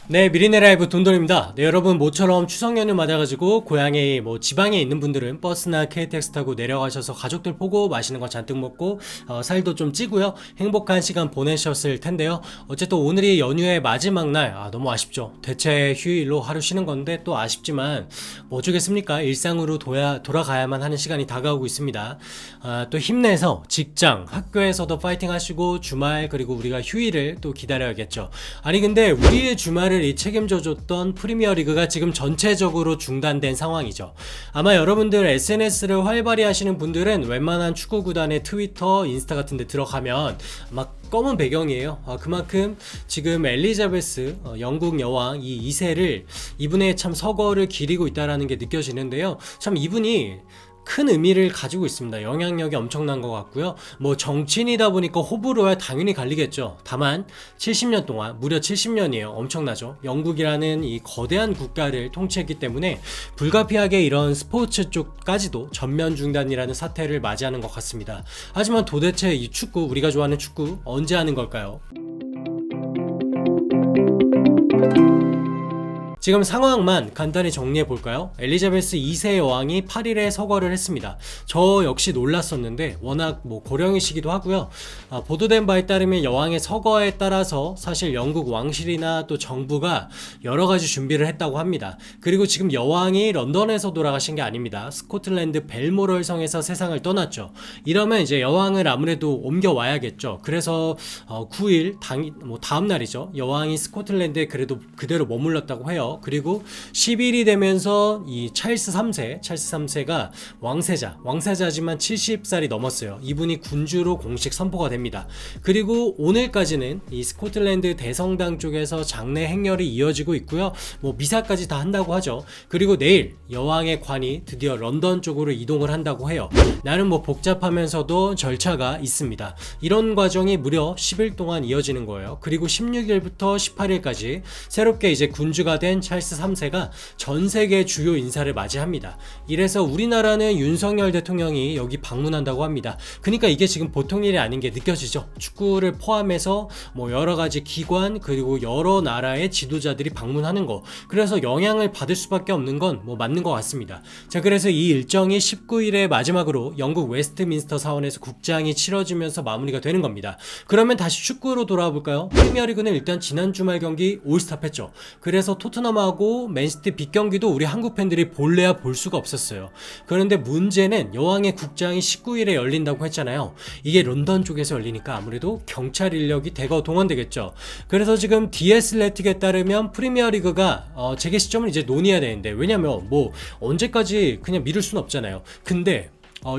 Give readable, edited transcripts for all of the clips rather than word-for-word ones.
네, 미리네 라이브 돈돈입니다. 네, 여러분 모처럼 추석 연휴 맞아가지고 고향에 지방에 있는 분들은 버스나 KTX 타고 내려가셔서 가족들 보고 맛있는 거 잔뜩 먹고 살도 좀 찌고요. 행복한 시간 보내셨을 텐데요. 어쨌든 오늘이 연휴의 마지막 날, 너무 아쉽죠. 대체 휴일로 하루 쉬는 건데 또 아쉽지만 뭐 어쩌겠습니까? 일상으로 돌아가야만 하는 시간이 다가오고 있습니다. 또 힘내서 직장, 학교에서도 파이팅 하시고 주말 그리고 우리가 휴일을 또 기다려야겠죠. 아니 근데 우리의 주말을 책임져줬던 프리미어리그가 지금 전체적으로 중단된 상황이죠. 아마 여러분들 SNS를 활발히 하시는 분들은 웬만한 축구 구단의 트위터, 인스타 같은 데 들어가면 막 검은 배경이에요. 그만큼 지금 엘리자베스 영국 여왕 이 2세를 이분의 참 서거를 기리고 있다는 게 느껴지는데요. 참 이분이 큰 의미를 가지고 있습니다. 영향력이 엄청난 것 같고요. 뭐 정치인이다 보니까 호불호야 당연히 갈리겠죠. 다만 70년 동안, 무려 70년이에요. 엄청나죠. 영국이라는 이 거대한 국가를 통치했기 때문에 불가피하게 이런 스포츠 쪽까지도 전면 중단이라는 사태를 맞이하는 것 같습니다. 하지만 도대체 이 축구, 우리가 좋아하는 축구 언제 하는 걸까요? 지금 상황만 간단히 정리해 볼까요? 엘리자베스 2세 여왕이 8일에 서거를 했습니다. 저 역시 놀랐었는데 워낙 고령이시기도 하고요. 보도된 바에 따르면 여왕의 서거에 따라서 사실 영국 왕실이나 또 정부가 여러 가지 준비를 했다고 합니다. 그리고 지금 여왕이 런던에서 돌아가신 게 아닙니다. 스코틀랜드 벨모럴 성에서 세상을 떠났죠. 이러면 이제 여왕을 아무래도 옮겨 와야겠죠. 그래서 9일 다음 날이죠. 여왕이 스코틀랜드에 그래도 그대로 머물렀다고 해요. 그리고 10일이 되면서 이 찰스 3세가 왕세자지만 70살이 넘었어요. 이분이 군주로 공식 선포가 됩니다. 그리고 오늘까지는 이 스코틀랜드 대성당 쪽에서 장례 행렬이 이어지고 있고요. 미사까지 다 한다고 하죠. 그리고 내일 여왕의 관이 드디어 런던 쪽으로 이동을 한다고 해요. 나름 복잡하면서도 절차가 있습니다. 이런 과정이 무려 10일 동안 이어지는 거예요. 그리고 16일부터 18일까지 새롭게 이제 군주가 된 찰스 3세가 전 세계 주요 인사를 맞이합니다. 이래서 우리나라는 윤석열 대통령이 여기 방문한다고 합니다. 그러니까 이게 지금 보통 일이 아닌 게 느껴지죠. 축구를 포함해서 여러 가지 기관 그리고 여러 나라의 지도자들이 방문하는 거. 그래서 영향을 받을 수밖에 없는 건 맞는 것 같습니다. 자, 그래서 이 일정이 19일에 마지막으로 영국 웨스트민스터 사원에서 국장이 치러지면서 마무리가 되는 겁니다. 그러면 다시 축구로 돌아와 볼까요? 프리미어리그는 일단 지난 주말 경기 올스탑했죠. 그래서 토트넘하고 맨시티 빅경기도 우리 한국 팬들이 볼래야 볼 수가 없었어요. 그런데 문제는 여왕의 국장이 19일에 열린다고 했잖아요. 이게 런던 쪽에서 열리니까 아무래도 경찰 인력이 대거 동원되겠죠. 그래서 지금 디애슬레틱에 따르면 프리미어리그가 재개 시점을 이제 논의해야 되는데, 왜냐면 언제까지 그냥 미룰 수는 없잖아요. 근데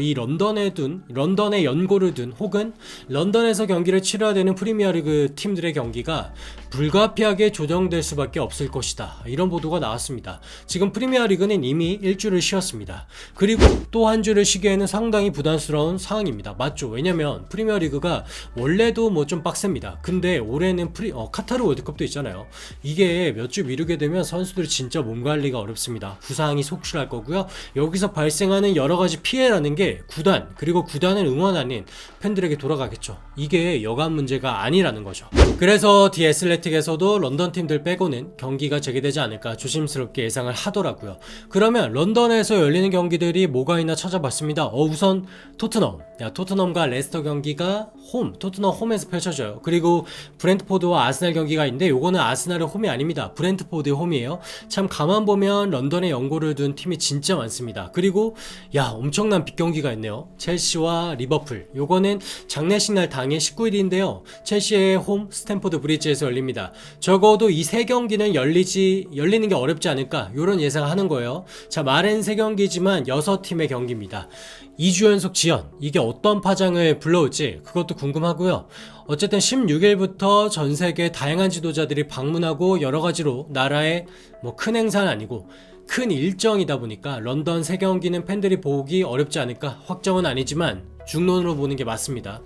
이 런던에 연고를 둔 혹은 런던에서 경기를 치러야 되는 프리미어리그 팀들의 경기가 불가피하게 조정될 수밖에 없을 것이다. 이런 보도가 나왔습니다. 지금 프리미어리그는 이미 일주를 쉬었습니다. 그리고 또 한 주를 쉬기에는 상당히 부담스러운 상황입니다. 맞죠? 왜냐면 프리미어리그가 원래도 좀 빡셉니다. 근데 올해는 카타르 월드컵도 있잖아요. 이게 몇 주 미루게 되면 선수들이 진짜 몸 관리가 어렵습니다. 부상이 속출할 거고요. 여기서 발생하는 여러 가지 피해라는 게 구단 그리고 구단을 응원하는 팬들에게 돌아가겠죠. 이게 여간 문제가 아니라는 거죠. 그래서 디애슬레틱에서도 런던 팀들 빼고는 경기가 재개되지 않을까 조심스럽게 예상을 하더라고요. 그러면 런던에서 열리는 경기들이 뭐가 있나 찾아봤습니다. 우선 토트넘과 레스터 경기가 토트넘 홈에서 펼쳐져요. 그리고 브렌트포드와 아스날 경기가 있는데 요거는 아스날의 홈이 아닙니다. 브렌트포드의 홈이에요. 참 가만 보면 런던에 연고를 둔 팀이 진짜 많습니다. 그리고 엄청난 빅경기가 있네요. 첼시와 리버풀. 요거는 장례식 날 당일 19일인데요. 첼시의 홈 스탠포드 브리지에서 열립니다. 적어도 이 세 경기는 열리는 게 어렵지 않을까 요런 예상을 하는 거예요. 자, 말은 세 경기지만 6팀의 경기입니다. 2주 연속 지연, 이게 어떤 파장을 불러올지 그것도 궁금하고요. 어쨌든 16일부터 전 세계 다양한 지도자들이 방문하고 여러 가지로 나라의 큰 행사는 아니고 큰 일정이다 보니까 런던 세 경기는 팬들이 보기 어렵지 않을까, 확정은 아니지만 중론으로 보는 게 맞습니다.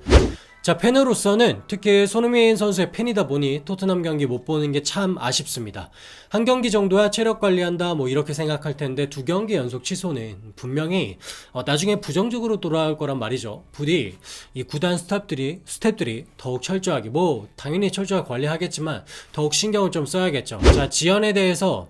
자, 팬으로서는 특히 손흥민 선수의 팬이다 보니 토트넘 경기 못 보는 게 참 아쉽습니다. 한 경기 정도야 체력 관리한다 뭐 이렇게 생각할 텐데 두 경기 연속 취소는 분명히 나중에 부정적으로 돌아올 거란 말이죠. 부디 이 구단 스태프들이 더욱 철저하게, 뭐 당연히 철저하게 관리하겠지만 더욱 신경을 좀 써야겠죠. 자, 지연에 대해서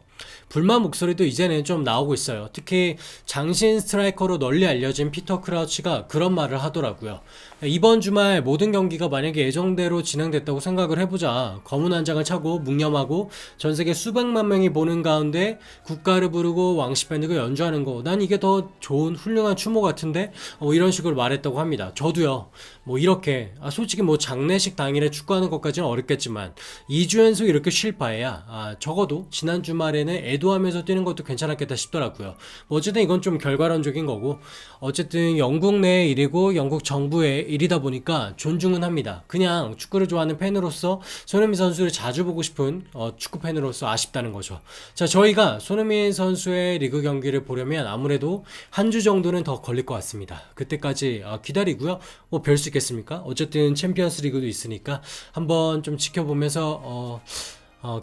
불만 목소리도 이제는 좀 나오고 있어요. 특히 장신 스트라이커로 널리 알려진 피터 크라우치가 그런 말을 하더라고요. 이번 주말 모든 경기가 만약에 예정대로 진행됐다고 생각을 해보자. 검은 한 장을 차고 묵념하고 전 세계 수백만 명이 보는 가운데 국가를 부르고 왕십 밴드가 연주하는 거, 난 이게 더 좋은 훌륭한 추모 같은데, 이런 식으로 말했다고 합니다. 저도요, 뭐 이렇게 솔직히 뭐 장례식 당일에 축구하는 것까지는 어렵겠지만 2주 연속 이렇게 쉴 바에야 적어도 지난 주말에는 애도하면서 뛰는 것도 괜찮았겠다 싶더라고요. 뭐 어쨌든 이건 좀 결과론적인 거고, 어쨌든 영국 내의 일이고 영국 정부의 일이다 보니까 존중은 합니다. 그냥 축구를 좋아하는 팬으로서, 손흥민 선수를 자주 보고 싶은 축구 팬으로서 아쉽다는 거죠. 자, 저희가 손흥민 선수의 리그 경기를 보려면 아무래도 한 주 정도는 더 걸릴 것 같습니다. 그때까지 기다리고요. 뭐 별 수 있겠습니까? 어쨌든 챔피언스 리그도 있으니까 한번 좀 지켜보면서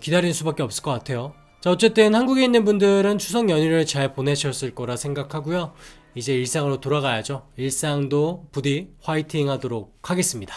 기다리는 수밖에 없을 것 같아요. 자, 어쨌든 한국에 있는 분들은 추석 연휴를 잘 보내셨을 거라 생각하고요. 이제 일상으로 돌아가야죠. 일상도 부디 화이팅 하도록 하겠습니다.